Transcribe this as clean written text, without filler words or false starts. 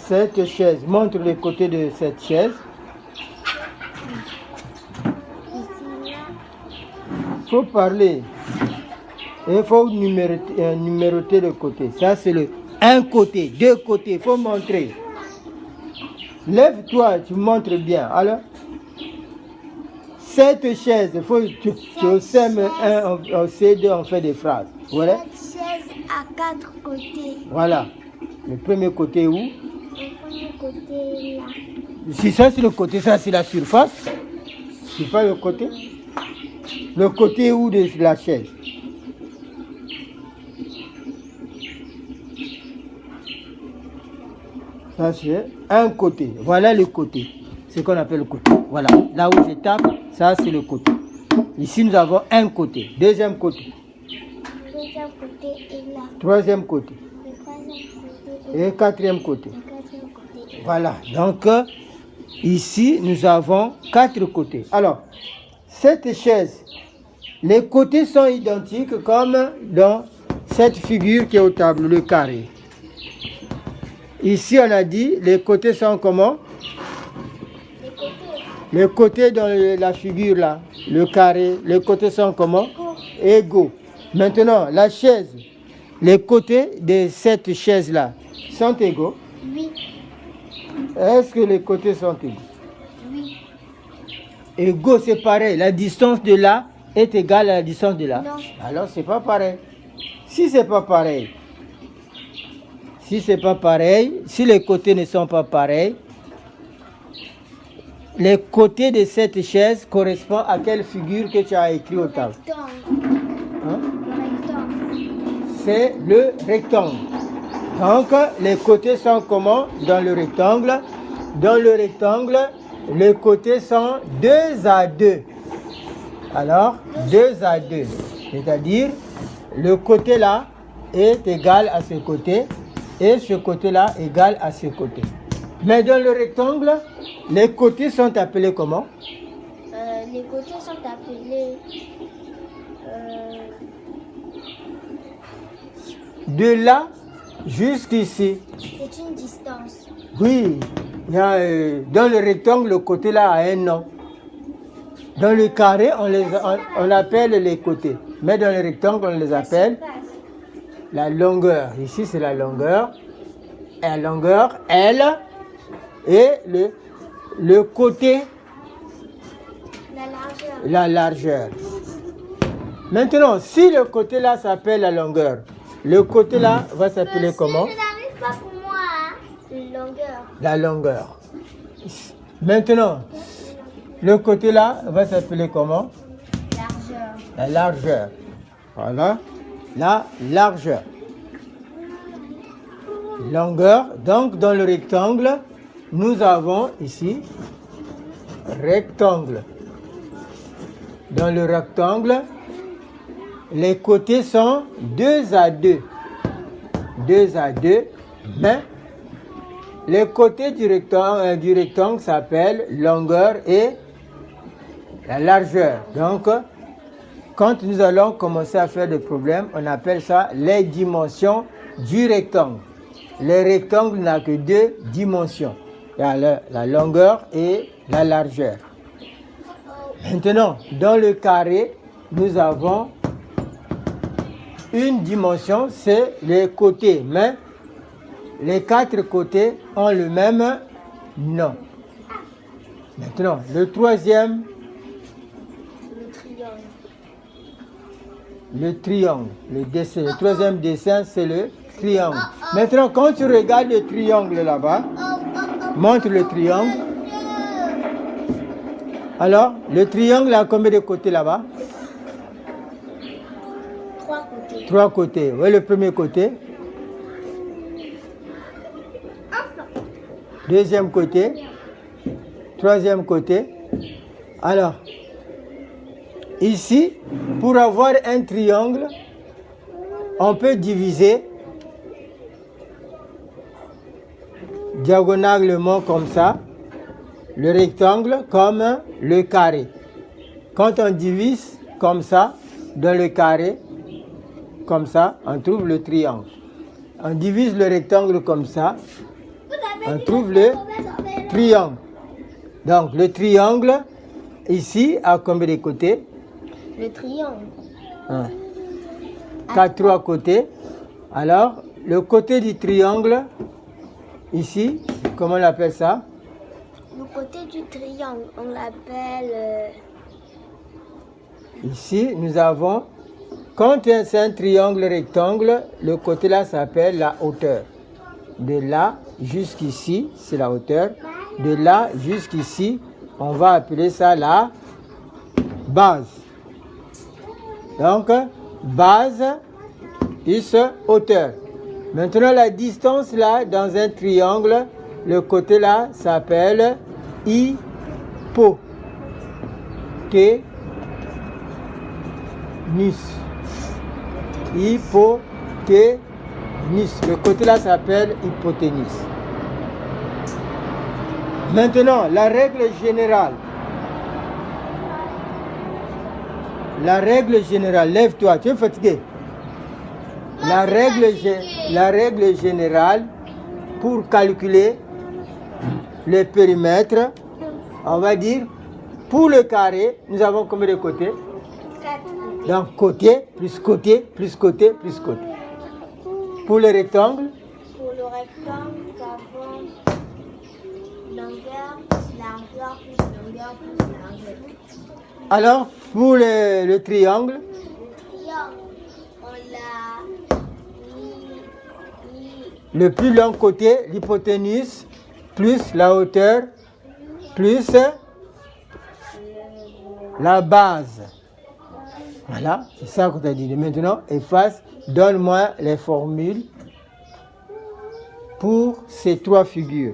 Cette chaise, montre les côtés de cette chaise. Il faut parler. Et il faut numéroter le côté. Ça, c'est le un côté, deux côtés. Il faut montrer. Lève-toi, tu montres bien. Alors, cette chaise, il faut tu au CM1, au C2, on fait des phrases. Voilà. Cette chaise a 4 côtés. Voilà. Le premier côté où? Le premier côté là. Si ça c'est le côté, ça c'est la surface. C'est pas le côté. Le côté où de la chaise? Ça c'est un côté. Voilà le côté. C'est ce qu'on appelle le côté. Voilà. Là où je tape, ça c'est le côté. Ici nous avons un côté. Deuxième côté. Le deuxième côté est là. Troisième côté. Le troisième côté est Et quatrième côté. le quatrième côté. Voilà. Donc ici nous avons 4 côtés. Alors, cette chaise, les côtés sont identiques comme dans cette figure qui est au tableau, le carré. Ici, on a dit, les côtés sont comment? Les côtés Les côtés dans la figure là, le carré, les côtés sont comment? Égaux. Maintenant, la chaise, les côtés de cette chaise-là sont égaux. oui. Est-ce que les côtés sont égaux? Oui. Égaux, c'est pareil. La distance de là est égale à la distance de là. Non. Alors, c'est pas pareil. Si c'est pas pareil, si les côtés ne sont pas pareils, les côtés de cette chaise correspondent à quelle figure que tu as écrit au tableau? Rectangle. Hein? Le rectangle. C'est le rectangle. Donc, les côtés sont comment dans le rectangle? Dans le rectangle, les côtés sont 2 à 2. Alors, 2 à 2. C'est-à-dire, le côté là est égal à ce côté et ce côté-là égal à ce côté. Mais dans le rectangle, les côtés sont appelés comment? Les côtés sont appelés De là jusqu'ici. c'est une distance. Oui, il y a, dans le rectangle, le côté là a un nom. Dans le carré, on appelle les côtés. Mais dans le rectangle, on les appelle la longueur. Ici, c'est la longueur. Et la longueur, L. Et le côté, La largeur. la largeur. Maintenant, si le côté là s'appelle la longueur, le côté là va s'appeler comment? Je n'arrive pas pour moi. Hein. Longueur. La longueur. Maintenant, le côté là va s'appeler comment? Largeur. La largeur. Voilà. La largeur. Longueur. Donc, dans le rectangle, nous avons ici rectangle. Dans le rectangle, les côtés sont 2 à 2. 2 à 2, mais les côtés du rectangle s'appellent longueur et la largeur. Donc, quand nous allons commencer à faire des problèmes, on appelle ça les dimensions du rectangle. Le rectangle n'a que 2 dimensions. Il y a la longueur et la largeur. Maintenant, dans le carré, nous avons une dimension, c'est les côtés. Mais les 4 côtés ont le même nom. Maintenant, le troisième, le triangle, le dessin. Le troisième dessin, c'est le triangle. Maintenant, quand tu regardes le triangle là-bas, montre le triangle. Alors, le triangle a combien de côtés là-bas? 3 côtés. 3 côtés. Oui, le premier côté. Deuxième côté. Troisième côté. Alors, ici, pour avoir un triangle, on peut diviser diagonalement comme ça, le rectangle comme le carré. Quand on divise comme ça, dans le carré, comme ça, on trouve le triangle. on divise le rectangle comme ça. On trouve le triangle. Donc, le triangle, ici, a combien de côtés? Le triangle. 4, 3 côtés. Alors, le côté du triangle, ici, comment on l'appelle ça? Le côté du triangle, on l'appelle... Ici, nous avons, quand c'est un triangle rectangle, le côté là s'appelle la hauteur. De là jusqu'ici, c'est la hauteur. De là jusqu'ici, on va appeler ça la base. Donc, base plus hauteur. Maintenant, la distance là, dans un triangle, le côté là s'appelle hypoténuse. Hypoténuse. Le côté là s'appelle hypoténuse. Maintenant, la règle générale. La règle générale, lève-toi, tu es fatigué. La règle générale pour calculer le périmètre, on va dire, pour le carré, nous avons combien de côtés? 4. Donc, côté, plus côté, plus côté, plus côté. Pour le rectangle? Pour le rectangle, nous avons longueur plus largeur plus longueur plus largeur. Alors, pour le triangle? Le triangle, on l'a mis Le plus long côté, l'hypoténuse, plus la hauteur, plus la base. Voilà, c'est ça qu'on t'a dit. Maintenant, efface, donne-moi les formules pour ces 3 figures.